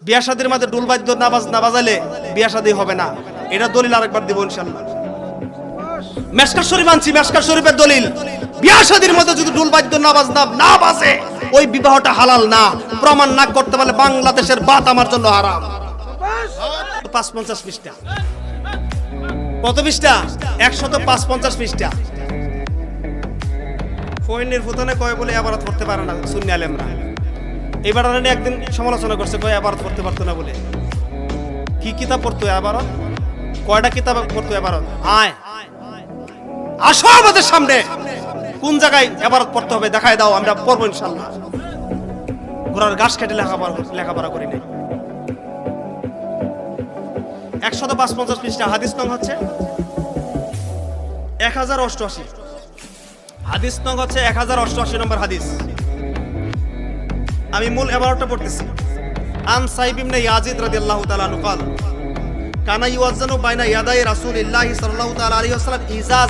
বিয়া শাদীর মধ্যে ডুল বাদ্য না বাজালে বিয়া শাদী হবে না। এটা দলিল আরেকবার দিব ইনশাআল্লাহ। মেশকাত শরীফ আনছি, মেশকাত শরীফের দলিল, বিয়া শাদীর মধ্যে যদি ডুল বাদ্য না বাজে ওই বিবাহটা হালাল না। প্রমাণ না করতে পারলে বাংলাদেশের বাত আমার জন্য হারাম। 550 পৃষ্ঠা। কত পৃষ্ঠা? 155 পৃষ্ঠা। ফয়নের ফুতানে কয় বলে ইবারত করতে পারে না সুন্নি আলেমরা। এবার একদিন সমালোচনা করছে, কয় ইবারত করতে পারতো না বলে। কি কিতাব পড়তো ইবারত? কয়টা কিতাব পড়তো ইবারত? আয় আসো আমাদের সামনে, কোন জায়গায় ইবারত পড়তে হবে দেখায় দাও, আমরা পড়বো ইনশাআল্লাহ। ঘোড়ার ঘাস কেটে লেখাপড়া করি নাই। 155 পৃষ্ঠা। হাদিস নং হচ্ছে 1088। হাদিস নং হচ্ছে 1088 নম্বর হাদিস। আমি মূল ইবারতটা পড়তেছি। আন সাইব ইবনে ইয়াজিদ রাদিয়াল্লাহু তাআলা আনহু قال কানা ইউযানু বাইনা ইয়াদাই রাসূলিল্লাহ সাল্লাল্লাহু তাআলা আলাইহি ওয়াসাল্লাম ইজা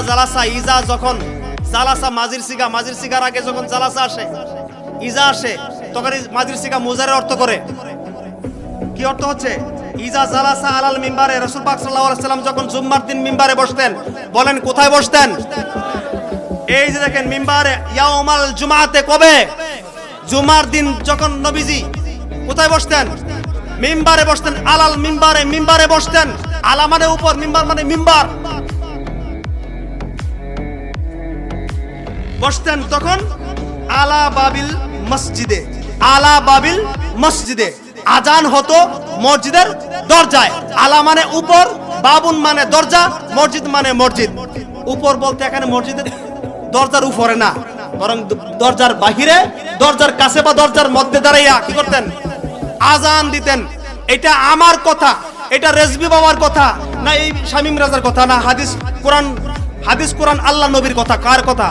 জালাসা ইজা যখন জালাসা মাজির সিগার আগে যখন জালাসা আসে, ইজা আসে, তখন মাজির সিগা মুজারের অর্থ করে। কি অর্থ হচ্ছে? ইজা জালাসা আলাল মিম্বারে, রাসূল পাক সাল্লাল্লাহু আলাইহি ওয়াসাল্লাম যখন জুম্মার দিন মিম্বারে বসতেন। বলেন কোথায় বসতেন? এই যে দেখেন মিম্বারে, ইয়াউমাল জুমাতে, কবে? জুমার দিন যখন নবীজি কোথায় বসতেন? মিম্বারে বসতেন। আলাল মিম্বারে বসতেন। আলা মানে উপর, মিম্বার মানে মিম্বার। বসতেন তখন আলা বাবিল মসজিদে আজান হতো মসজিদের দরজায়। আলা মানে উপর, বাবুন মানে দরজা, মসজিদ মানে মসজিদ। উপর বলতে এখানে মসজিদের দরজার উপরে না, বরং দরজার বাহিরে, দরজার কাছে বা দরজার মধ্যে দাঁড়াইয়া কি করতেন? আজান দিতেন। এটা আমার কথা, এটা রেজবি বাবার কথা না, এই শামীম রাজার কথা না, হাদিস কোরআন আল্লাহ নবীর কথা। কার কথা?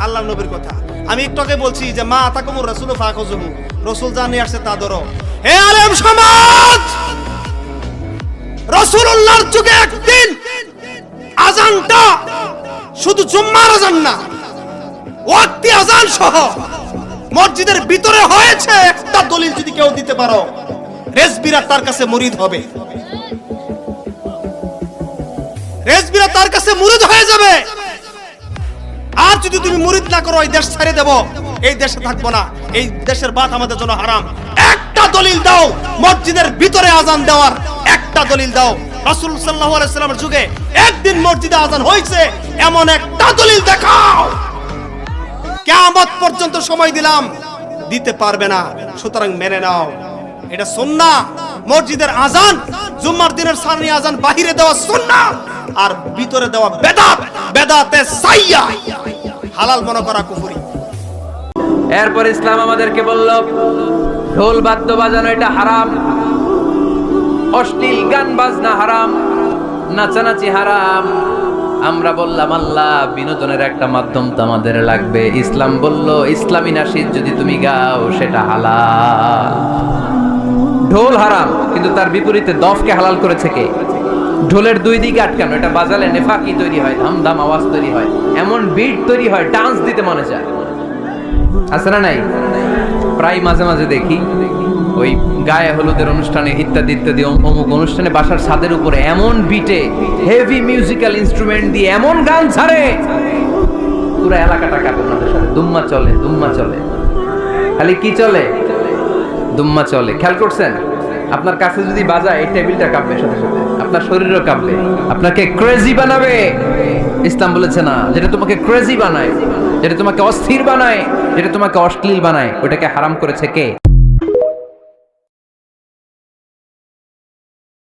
আল্লাহ নবীর কথা। আমি একটু আগে বলছি যে মা আতাকুমুর রাসূলু ফাখুযুহু, রাসূল যা নিয়ে আসছে তা ধরো। হে আলেম সমাজ, রাসূলুল্লাহর যুগে একদিন আজানটা শুধু জুম্মার আজান না, ওয়াক্তি আজান সহ মসজিদের ভিতরে হয়েছে। একটা দলিল যদি কেউ দিতে পারো, রেজবিরা তার কাছে মুরিদ হবে, রেজবিরা তার কাছে মুরিদ হয়ে যাবে। আর যদি তুমি মুরিদ না করো, এই দেশ ছেড়ে দেব, এই দেশে থাকবো না, এই দেশের বাত আমাদের জন্য হারাম। একটা দলিল দাও মসজিদের ভিতরে আজান দেওয়ার, একটা দলিল দাও। রাসূল সাল্লাল্লাহু আলাইহি ওয়াসাল্লামের যুগে একদিন মসজিদে আজান হয়েছে, এমন একটা দলিল দেখাও। কিয়ামত পর্যন্ত সময় দিলাম, দিতে পারবে না। সুতরাং মেনে নাও, এটা সুন্নাহ। মসজিদের আজান, জুম্মার দিনের সারনি আজান বাহিরে দেওয়া সুন্নাহ, আর ভিতরে দেওয়া বেদাত, বেদাতে সাইয়্যা, হালাল মনে করা কুফরি। এরপর ইসলাম আমাদেরকে বলল ঢোল বাদ্য বাজানো এটা হারাম, অশ্লীল গান বাজনা হারাম, নাচানাচি হারাম। আমরা বললাম আল্লাহ, বিনোদনের একটা মাধ্যম তো আমাদের লাগবে। ইসলাম বলল ইসলামী নাশিদ যদি তুমি গাও সেটা হালাল। ঢোল হারাম, কিন্তু তার বিপরীতে দফকে হালাল করেছে কে? ঢোলের দুই দিকে আটকানো, এটা বাজালে নেফাকি তৈরি হয়, ধামধাম আওয়াজ তৈরি হয়, এমন বিট তৈরি হয়, ডান্স দিতে মনে চায়। আছে না নাই? প্রায় মাঝে মাঝে দেখি ওই গায়ে হলুদের অনুষ্ঠানে ইত্যাদি ইত্যাদি অমুক অনুষ্ঠানে বাসার ছাদের উপরে এমন বিটে হেভি মিউজিক্যাল ইনস্ট্রুমেন্ট দিয়ে এমন গান ছাড়ে, পুরো এলাকাটা কাঁপে। ওনাদের সাথে দুম্মা চলে, খালি কি চলে? দুম্মা চলে। খেয়াল করছেন? আপনার কাছে যদি বাজায়, এই টেবিলটা কাঁপবে, সাথে সাথে আপনার শরীরও কাঁপবে, আপনাকে ক্রেজি বানাবে। ইসলাম বলেছে না, যেটা তোমাকে ক্রেজি বানায়, যেটা তোমাকে অস্থির বানায়, যেটা তোমাকে অশ্লীল বানায়, ওটাকে হারাম করেছে কে?